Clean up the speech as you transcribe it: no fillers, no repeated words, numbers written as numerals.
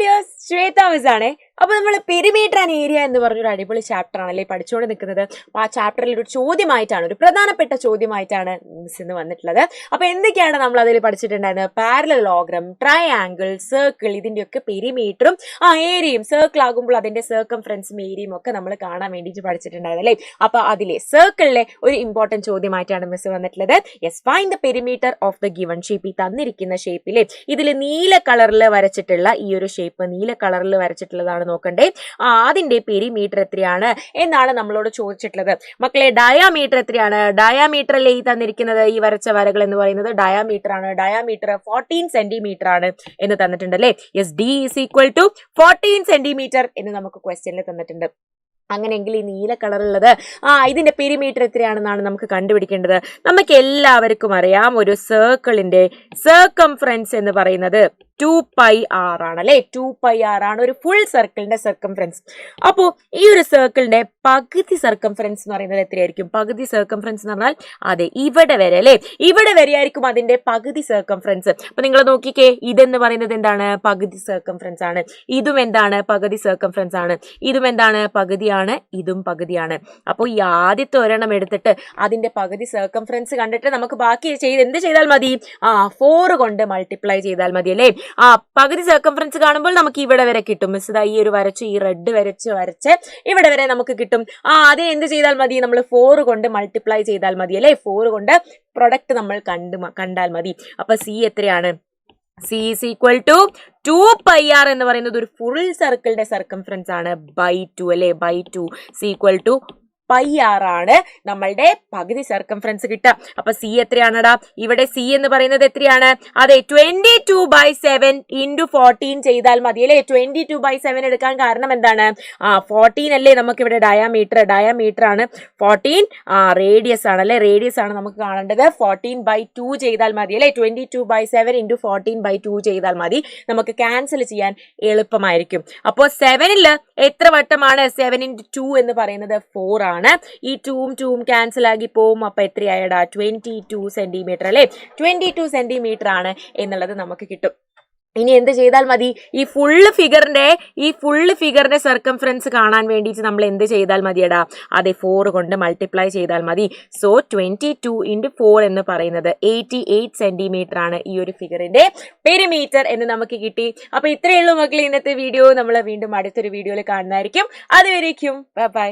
Dears, Shweta miss ആണ്. അപ്പൊ നമ്മൾ പെരിമീറ്റർ ആൻഡ് ഏരിയ എന്ന് പറഞ്ഞൊരു അടിപൊളി ചാപ്റ്റർ ആണല്ലേ പഠിച്ചുകൊണ്ട് നിൽക്കുന്നത്. ആ ചാപ്റ്ററിൽ ഒരു ചോദ്യമായിട്ടാണ്, ഒരു പ്രധാനപ്പെട്ട ചോദ്യമായിട്ടാണ് മിസ് ഇന്ന് വന്നിട്ടുള്ളത്. അപ്പൊ എന്തൊക്കെയാണ് നമ്മൾ അതിൽ പഠിച്ചിട്ടുണ്ടായിരുന്നത്? പാരലലോഗ്രം, ട്രയാങ്കിൾ, സർക്കിൾ, ഇതിന്റെയൊക്കെ പെരിമീറ്ററും ഏരിയയും, സർക്കിൾ ആകുമ്പോൾ അതിന്റെ സർക്കംഫറൻസും ഏരിയയും ഒക്കെ നമ്മൾ കാണാൻ വേണ്ടിയിട്ട് പഠിച്ചിട്ടുണ്ടായിരുന്നു അല്ലേ. അപ്പൊ അതിലെ സർക്കിളിലെ ഒരു ഇമ്പോർട്ടന്റ് ചോദ്യമായിട്ടാണ് മിസ് വന്നിട്ടുള്ളത്. Yes, find the perimeter of the given shape. ഈ തന്നിരിക്കുന്ന ഷേപ്പിലെ ഇതിൽ നീല കളറിൽ വരച്ചിട്ടുള്ള ഈ ഒരു ഷേപ്പ്, നീല കളറിൽ വരച്ചിട്ടുള്ളതാണ് നോക്കണ്ടേ. അതിന്റെ പെരിമീറ്റർ എത്രയാണ് എന്നാണ് നമ്മളോട് ചോദിച്ചിട്ടുള്ളത്. മക്കളെ, ഡയാമീറ്റർ എത്രയാണ്? ഡയാമീറ്റർ അല്ലേ ഈ തന്നിരിക്കുന്നത്, ഈ വരച്ച വരകൾ എന്ന് പറയുന്നത് ഡയാമീറ്റർ ആണ്. ഡയാമീറ്റർ 14 സെന്റിമീറ്റർ ആണ് എന്ന് തന്നിട്ടുണ്ട് അല്ലേ. Yes, D is equal to 14 centimetre എന്ന് നമുക്ക് ക്വസ്റ്റ്യനിൽ തന്നിട്ടുണ്ട്. അങ്ങനെയെങ്കിൽ ഈ നീല കളറുള്ളത് ഇതിന്റെ പെരിമീറ്റർ എത്രയാണെന്നാണ് നമുക്ക് കണ്ടുപിടിക്കേണ്ടത്. നമുക്ക് എല്ലാവർക്കും അറിയാം, ഒരു സർക്കിളിന്റെ സർക്കംഫറൻസ് എന്ന് പറയുന്നത് 2πr ആണ് അല്ലെ. 2πr ആണ് ഒരു ഫുൾ സർക്കിളിന്റെ സർക്കംഫറൻസ്. അപ്പോ ഈ ഒരു സർക്കിളിന്റെ പകുതി സർക്കംഫറൻസ് എന്ന് പറയുന്നത് എത്രയായിരിക്കും? പകുതി സർക്കംഫറൻസ് എന്ന് പറഞ്ഞാൽ അതെ ഇവിടെ വരെ അല്ലെ, ഇവിടെ വരെ ആയിരിക്കും അതിന്റെ പകുതി സർക്കംഫറൻസ്. അപ്പൊ നിങ്ങൾ നോക്കിക്കേ, ഇതെന്ന് പറയുന്നത് എന്താണ്? പകുതി സർക്കംഫറൻസ് ആണ്. ഇതും എന്താണ്? പകുതി സർക്കംഫറൻസ് ആണ്. ഇതും എന്താണ്? പകുതിയാണ്. ഇതും പകുതിയാണ്. അപ്പോൾ ഈ ആദ്യത്തെ ഒരെണ്ണം എടുത്തിട്ട് അതിന്റെ പകുതി സർക്കംഫറൻസ് കണ്ടിട്ട് നമുക്ക് ബാക്കി എന്ത് ചെയ്താൽ മതി? 4 കൊണ്ട് മൾട്ടിപ്ലൈ ചെയ്താൽ മതി അല്ലേ. പകുതി സർക്കംഫറൻസ് കാണുമ്പോൾ നമുക്ക് ഇവിടെ വരെ കിട്ടും. മിസ് ഈ ഒരു വരച്ച്, ഈ റെഡ് വരച്ച് ഇവിടെ വരെ നമുക്ക് കിട്ടും. അതിന് എന്ത് ചെയ്താൽ മതി? നമ്മൾ 4 കൊണ്ട് മൾട്ടിപ്ലൈ ചെയ്താൽ മതി അല്ലെ. 4 കൊണ്ട് പ്രൊഡക്റ്റ് നമ്മൾ കണ്ടാൽ മതി. അപ്പൊ സി എത്രയാണ്? C is equal to 2πr എന്ന് പറയുന്നത് ഒരു ഫുൾ സർക്കിളിന്റെ സർക്കംഫറൻസ് ആണ്. by 2 അല്ലെ. by 2 C equal to πr ആണ് നമ്മളുടെ പകുതി സർക്കംഫറൻസ് കിട്ടുക. അപ്പൊ സി എത്രയാണടാ? ഇവിടെ സി എന്ന് പറയുന്നത് എത്രയാണ്? അതെ, 22/7 into 14 ചെയ്താൽ മതി അല്ലെ. 22/7 എടുക്കാൻ കാരണം എന്താണ്? 14 അല്ലേ നമുക്ക് ഇവിടെ ഡയാമീറ്റർ ആണ്. 14 റേഡിയസ് ആണ് അല്ലെ. റേഡിയസ് ആണ് നമുക്ക് കാണേണ്ടത്. 14/2 ചെയ്താൽ മതി അല്ലെ. 22/7 into 14/2 ചെയ്താൽ മതി. നമുക്ക് ക്യാൻസൽ ചെയ്യാൻ എളുപ്പമായിരിക്കും. അപ്പോ 7ൽ എത്ര വട്ടമാണ്? 7 into 2 എന്ന് പറയുന്നത് 4 ആണ്. ഈ 2ഉം ക്യാൻസൽ ആക്കി പോവും. അപ്പൊ എത്രയായടാ? 22 സെന്റിമീറ്റർ അല്ലെ. 22 സെന്റിമീറ്റർ ആണ് എന്നുള്ളത് നമുക്ക് കിട്ടും. ഇനി എന്ത് ചെയ്താൽ മതി? ഈ ഫുള്ള് ഫിഗറിന്റെ സർക്കംഫറൻസ് കാണാൻ വേണ്ടിയിട്ട് നമ്മൾ എന്ത് ചെയ്താൽ മതിയടാ? അതെ, 4 കൊണ്ട് മൾട്ടിപ്ലൈ ചെയ്താൽ മതി. സോ 22 into 4 എന്ന് പറയുന്നത് 88 സെന്റിമീറ്റർ ആണ് ഈ ഒരു ഫിഗറിന്റെ പെരിമീറ്റർ എന്ന് നമുക്ക് കിട്ടി. അപ്പൊ ഇത്രയേ ഉള്ളൂ മക്കളെ ഇന്നത്തെ വീഡിയോ. നമ്മൾ വീണ്ടും അടുത്തൊരു വീഡിയോയിൽ കാണുന്നതായിരിക്കും. അതുവരേക്കും ബൈ ബൈ.